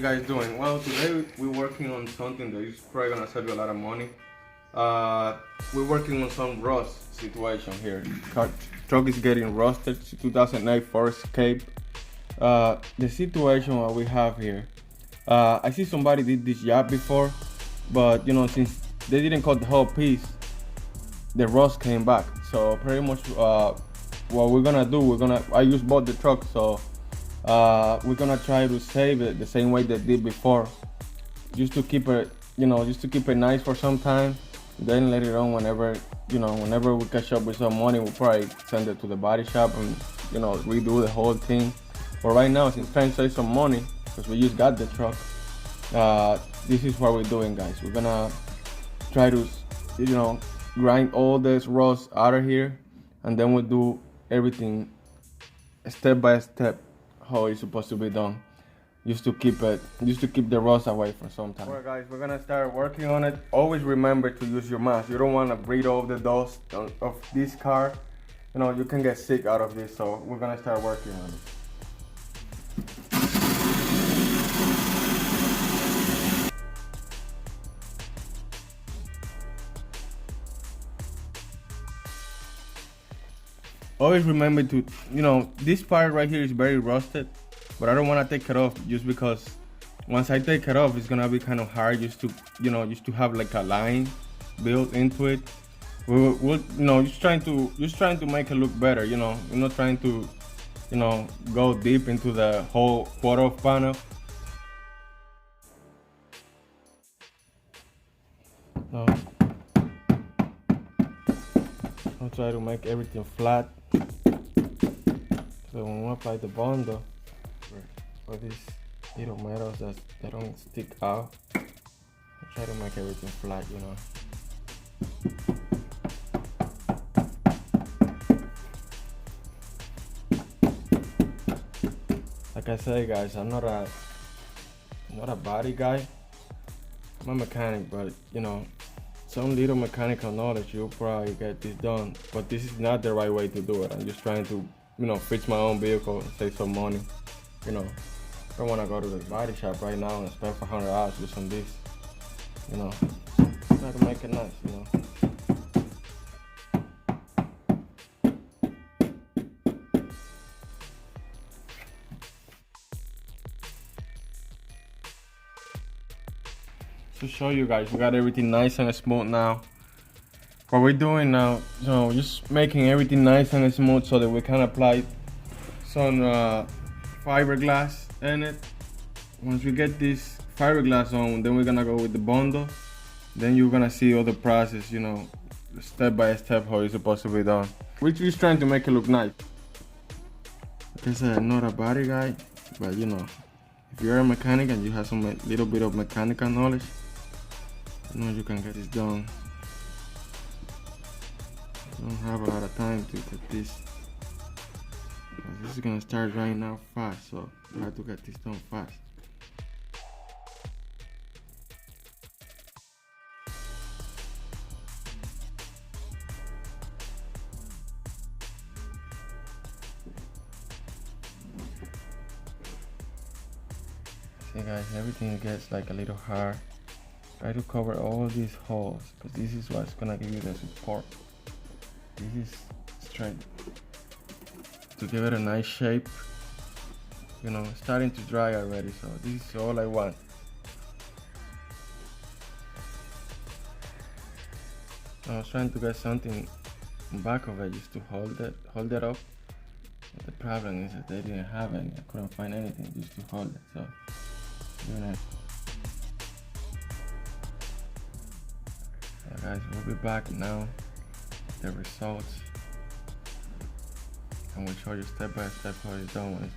guys doing? Well, today we're working on something that is probably gonna save you a lot of money. We're working on some rust situation here. Truck is getting rusted. 2008 Ford Escape. The situation what we have here. I see somebody did this job before, but since they didn't cut the whole piece, the rust came back. So pretty much what we're gonna do, I use both the trucks, so we're gonna try to save it the same way they did before, just to keep it nice for some time. Then later on, whenever we catch up with some money, we'll probably send it to the body shop and redo the whole thing. But right now, since trying to save some money, because we just got the truck, this is what we're doing, guys. We're gonna try to grind all this rust out of here, and then we'll do everything step by step how it's supposed to be done, just to keep the rust away for some time. Alright guys, we're gonna start working on it. Always remember to use your mask. You don't want to breathe all the dust of this car. You can get sick out of this, so we're gonna start working on it. Always remember to, this part right here is very rusted, but I don't want to take it off just because once I take it off, it's gonna be kind of hard just to have like a line built into it. We'll just trying to make it look better. We're not trying to, go deep into the whole quarter-off panel. So I'll try to make everything flat. So when we apply the Bondo for these little metals that they don't stick out, I try to make everything flat, Like I say, guys, I'm not a body guy. I'm a mechanic, but some little mechanical knowledge, you'll probably get this done. But this is not the right way to do it. I'm just trying to fix my own vehicle and save some money. I don't want to go to the body shop right now and spend $400 just on this. Try to make it nice, To show you guys, we got everything nice and smooth now. What we're doing now, just making everything nice and smooth so that we can apply some fiberglass in it. Once we get this fiberglass on, then we're gonna go with the Bondo. Then you're gonna see all the process, step by step how it's supposed to be done. We're just trying to make it look nice. Like I said, I'm not a body guy, but if you're a mechanic and you have some little bit of mechanical knowledge, you can get this done. I don't have a lot of time to get this. This is gonna start right now fast, so I have to get this done fast. See guys, everything gets like a little hard. Try to cover all these holes, because this is what's gonna give you the support. This is straight to give it a nice shape. It's starting to dry already, so this is all I want. I was trying to get something in back of it just to hold it up. But the problem is that they didn't have any. I couldn't find anything just to hold it. So guys, we'll be back now. The results, and we'll show you step by step how it's done.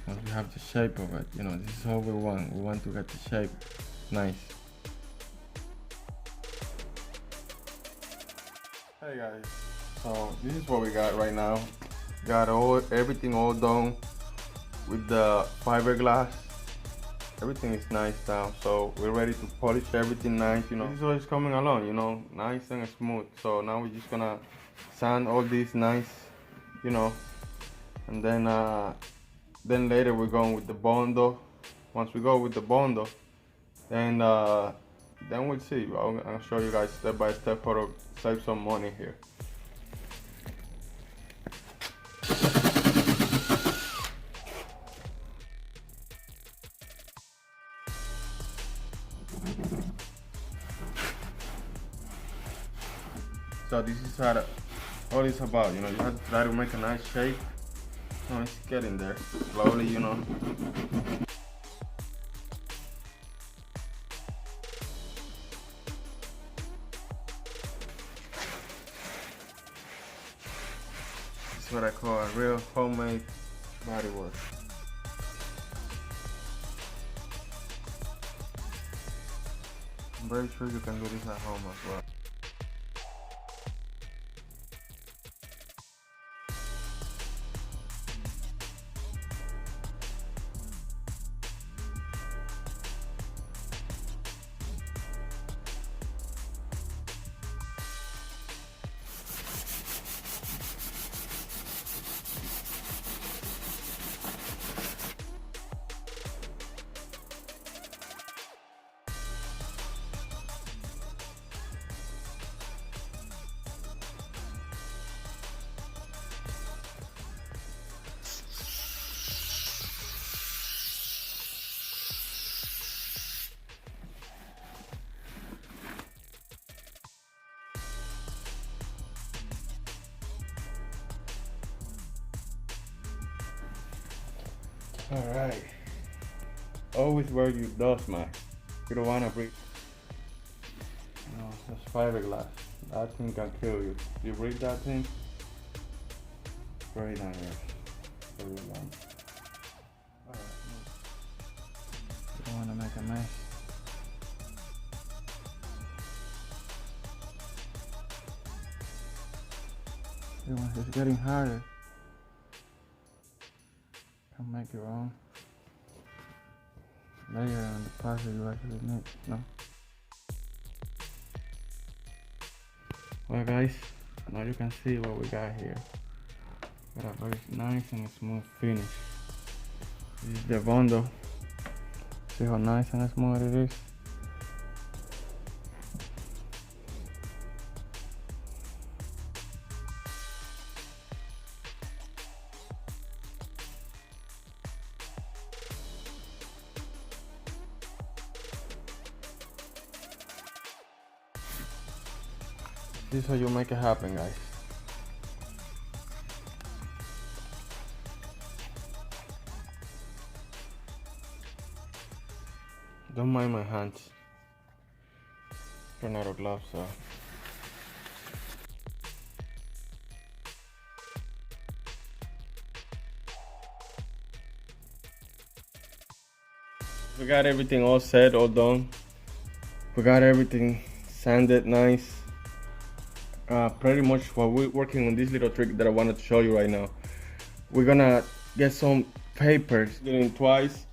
Once we have the shape of it, this is all we want. We want to get the shape nice. Hey guys, so this is what we got right now. Got everything all done with the fiberglass. Everything is nice now, so we're ready to polish everything nice. This is how it's coming along, nice and smooth. So now we're just gonna sand all this nice, and then later we're going with the Bondo once we go with the bundle, then we'll see. I'll show you guys step by step how to save some money here. So this is all it's about, you know. You have to try to make a nice shape. Oh, it's getting there slowly, you know. This is what I call a real homemade bodywork. I'm very sure you can do this at home as well. Alright. Always wear your dust mask. You don't wanna breathe. No, that's fiberglass. That thing can kill you. You breathe that thing, very dangerous. Very long. Alright. You don't wanna make a mess. It's getting harder. Make your own layer on the parts that you actually need. No. Well, guys, now you can see what we got here. Got a very nice and smooth finish. This is the bundle. See how nice and smooth it is. This is how you make it happen, guys. Don't mind my hands. Run out of gloves, so. We got everything all set, all done. We got everything sanded nice. Pretty much what we're working on, this little trick that I wanted to show you right now. We're gonna get some papers, get it twice,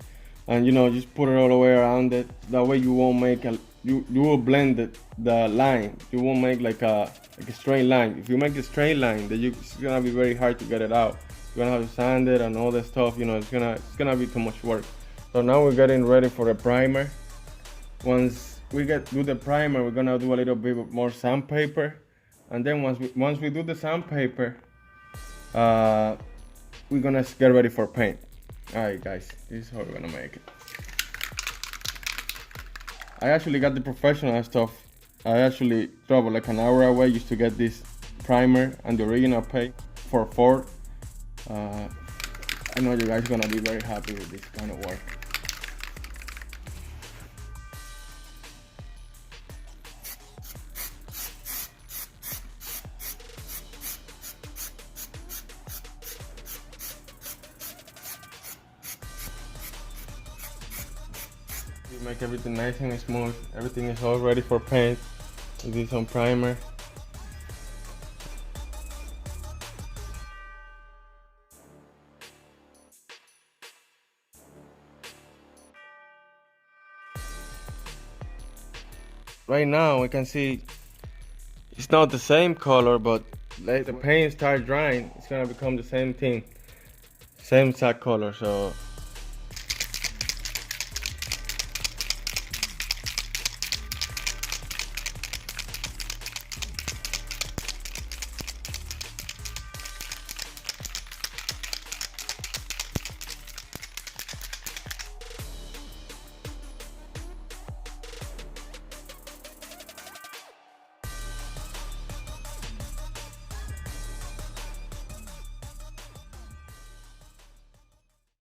and you know, just put it all the way around it. That way you won't make you will blend the line. You won't make like a straight line. If you make a straight line, then it's gonna be very hard to get it out. You're gonna have to sand it and all that stuff. You know, it's gonna be too much work. So now we're getting ready for the primer. Once we do the primer, we're gonna do a little bit more sandpaper. And then once we do the sandpaper, we're gonna get ready for paint. All right, guys, this is how we're gonna make it. I actually got the professional stuff. I actually traveled like an hour away just to get this primer and the original paint for Ford. I know you guys are gonna be very happy with this kind of work. You make everything nice and smooth. Everything is all ready for paint. You do some primer. Right now we can see it's not the same color, but let the paint start drying, it's gonna become the same thing, same exact color. So